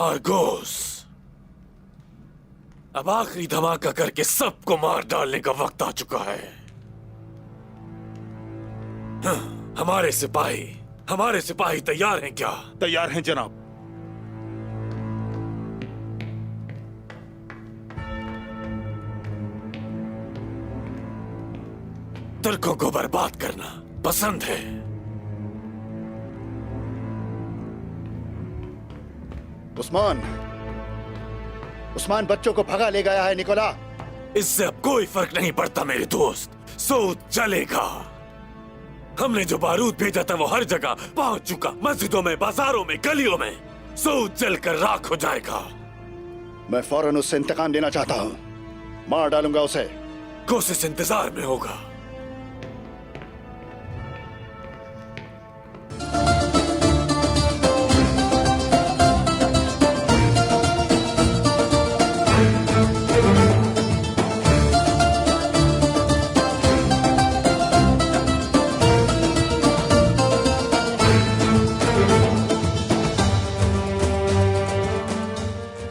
Argos, अब आखिरी धमाका करके सबको मार डालने का वक्त आ चुका है। हाँ, हमारे सिपाही तैयार हैं क्या? तैयार हैं जनाब। तुर्कों को बर्बाद करना पसंद है। उस्मान बच्चों को भगा ले गया है निकोला। इससे अब कोई फर्क नहीं पड़ता मेरे दोस्त, सूद चलेगा। हमने जो बारूद भेजा था वो हर जगह पहुंच चुका, मस्जिदों में, बाजारों में, गलियों में। सूद जलकर राख हो जाएगा। मैं फौरन उससे इंतकाम लेना चाहता हूं, मार डालूंगा उसे। कोशिश इंतजार में होगा।